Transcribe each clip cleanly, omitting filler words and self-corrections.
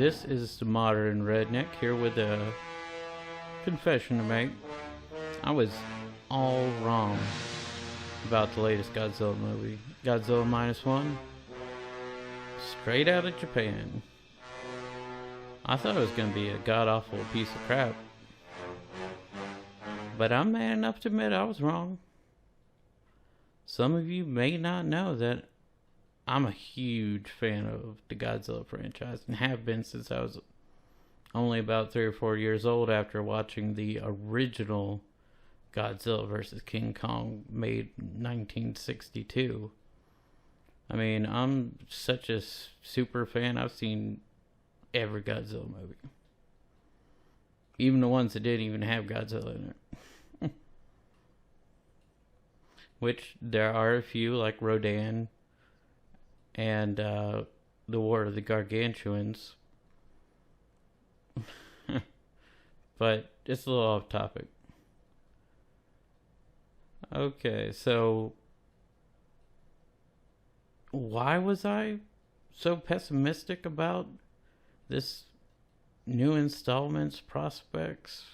This is the modern redneck here with a confession to make. I was all wrong about the latest Godzilla movie. Godzilla Minus One, straight out of Japan. I thought it was going to be a god-awful piece of crap. But I'm man enough to admit I was wrong. Some of you may not know that I'm a huge fan of the Godzilla franchise and have been since I was only about 3 or 4 years old after watching the original Godzilla vs. King Kong made in 1962. I mean, I'm such a super fan. I've seen every Godzilla movie. Even the ones that didn't even have Godzilla in it. Which there are a few, like Rodan and the War of the Gargantuans. But it's a little off topic. Okay, so why was I so pessimistic about this new installment's prospects?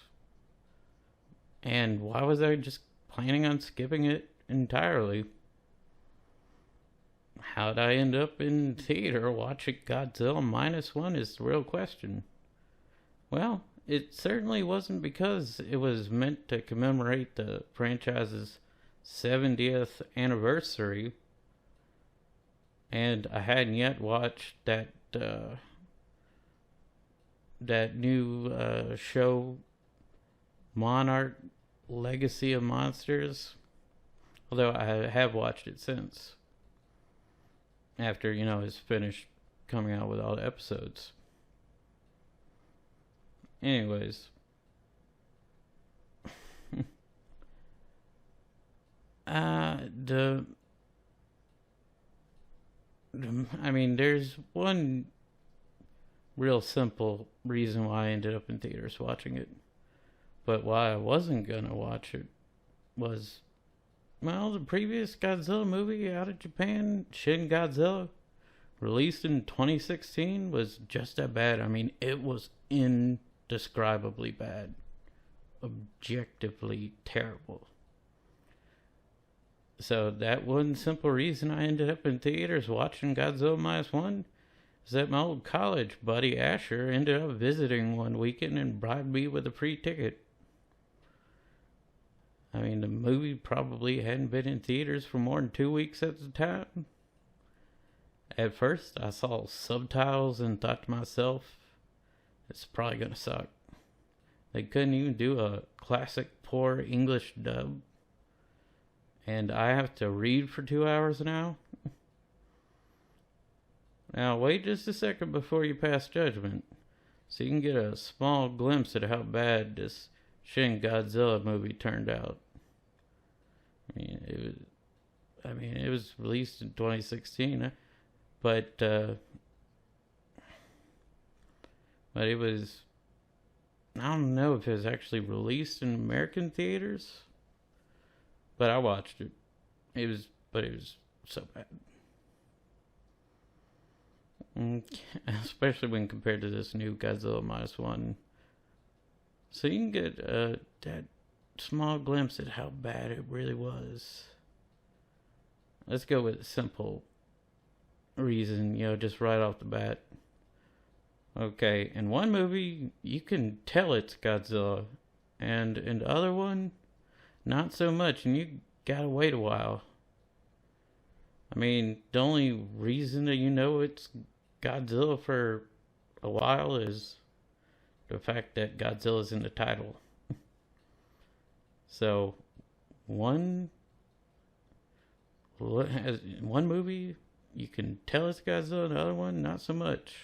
And why was I just planning on skipping it entirely? How'd I end up in theater watching Godzilla Minus One is the real question. Well, it certainly wasn't because it was meant to commemorate the franchise's 70th anniversary, and I hadn't yet watched that new show, Monarch Legacy of Monsters, although I have watched it since, after, it's finished coming out with all the episodes. Anyways. There's one real simple reason why I ended up in theaters watching it. But why I wasn't gonna watch it was, the previous Godzilla movie out of Japan, Shin Godzilla, released in 2016, was just that bad. It was indescribably bad. Objectively terrible. So that one simple reason I ended up in theaters watching Godzilla Minus One is that my old college buddy Asher ended up visiting one weekend and bribed me with a free ticket. The movie probably hadn't been in theaters for more than 2 weeks at the time. At first, I saw subtitles and thought to myself, it's probably gonna suck. They couldn't even do a classic poor English dub. And I have to read for 2 hours now? Now, wait just a second before you pass judgment, so you can get a small glimpse at how bad this Shin Godzilla movie turned out. It was released in 2016, but it was, I don't know if it was actually released in American theaters, but I watched it. It was so bad. Especially when compared to this new Godzilla Minus One. So you can get that small glimpse at how bad it really was. Let's go with a simple reason, just right off the bat. Okay, in one movie, you can tell it's Godzilla, and in the other one, not so much, and you gotta wait a while. The only reason that it's Godzilla for a while is the fact that Godzilla's in the title. So, one movie, you can tell it's Godzilla, the other one, not so much.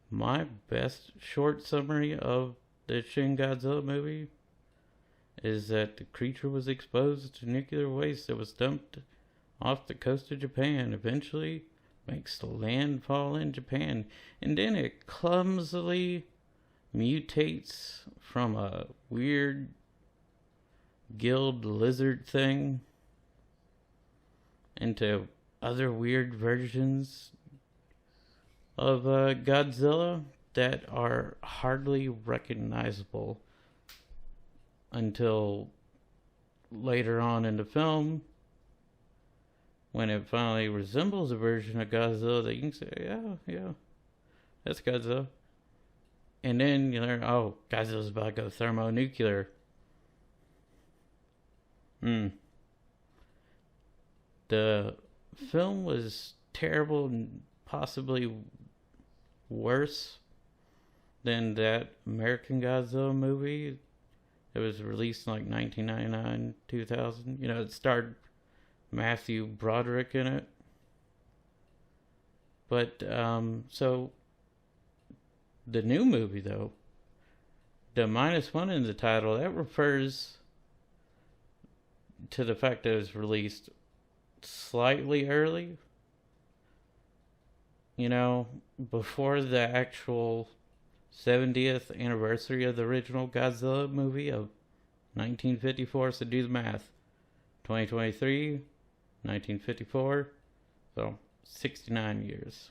My best short summary of the Shin Godzilla movie is that the creature was exposed to nuclear waste that was dumped off the coast of Japan, eventually makes landfall in Japan, and then it clumsily mutates from a weird gilled lizard thing into other weird versions of Godzilla that are hardly recognizable until later on in the film, when it finally resembles a version of Godzilla that you can say, yeah, that's Godzilla. And then you learn, oh, Godzilla's about to go thermonuclear. The film was terrible and possibly worse than that American Godzilla movie. It was released in like 1999, 2000. You know, it starred Matthew Broderick in it. But, so, the new movie, though, the -1 in the title, that refers to the fact that it was released slightly early. You know, before the actual 70th anniversary of the original Godzilla movie of 1954. So do the math. 2023, 1954. So 69 years.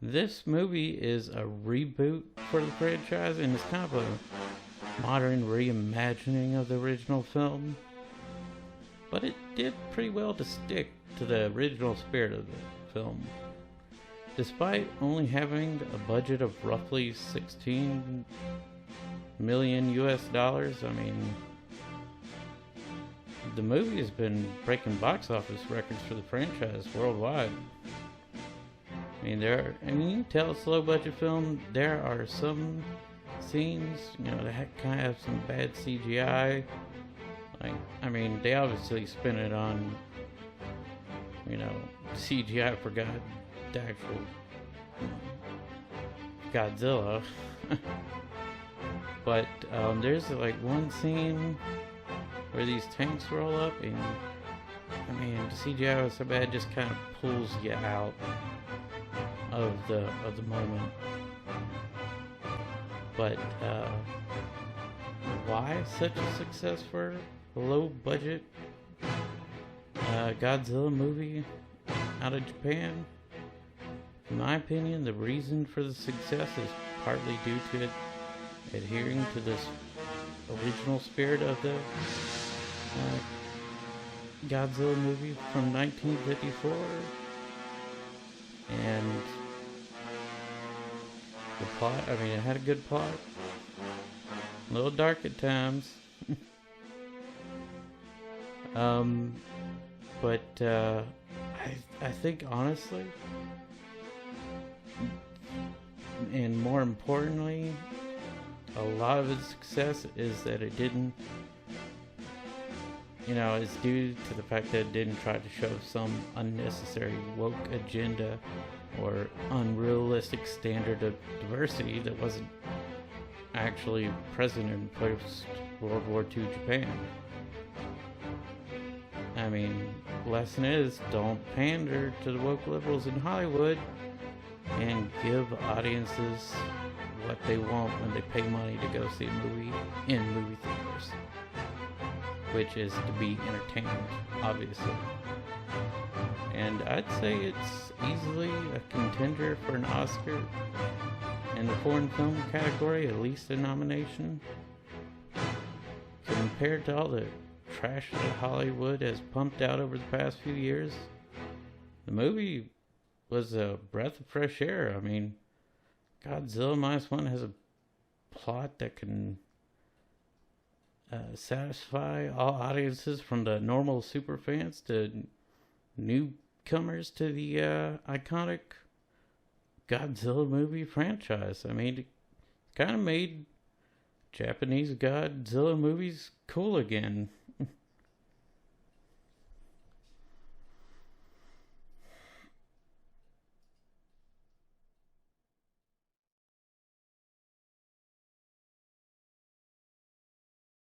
This movie is a reboot for the franchise, and it's kind of a modern reimagining of the original film. But it did pretty well to stick to the original spirit of the film. Despite only having a budget of roughly 16 million US dollars, I mean, the movie has been breaking box office records for the franchise worldwide. I mean, you can tell it's a low budget film. There are some scenes, you know, that kind of have some bad CGI. Like, I mean, they obviously spent it on, you know, CGI for the actual Godzilla. But there's like one scene where these tanks roll up, and I mean, the CGI was so bad, it just kind of pulls you out of the moment. But why such a success for a low budget Godzilla movie out of Japan? In my opinion, the reason for the success is partly due to it adhering to this original spirit of the Godzilla movie from 1954, and the plot, I mean, it had a good plot, a little dark at times, but I think honestly, and more importantly, a lot of its success is that it didn't, you know, it's due to the fact that it didn't try to show some unnecessary woke agenda or unrealistic standard of diversity that wasn't actually present in post-World War II Japan. I mean, the lesson is, don't pander to the woke liberals in Hollywood and give audiences what they want when they pay money to go see a movie in movie theaters, which is to be entertained, obviously. And I'd say it's easily a contender for an Oscar in the foreign film category, at least a nomination. Compared to all the trash that Hollywood has pumped out over the past few years, the movie was a breath of fresh air. I mean, Godzilla -1 has a plot that can satisfy all audiences, from the normal superfans to newcomers to the iconic Godzilla movie franchise. I mean, it kind of made Japanese Godzilla movies cool again.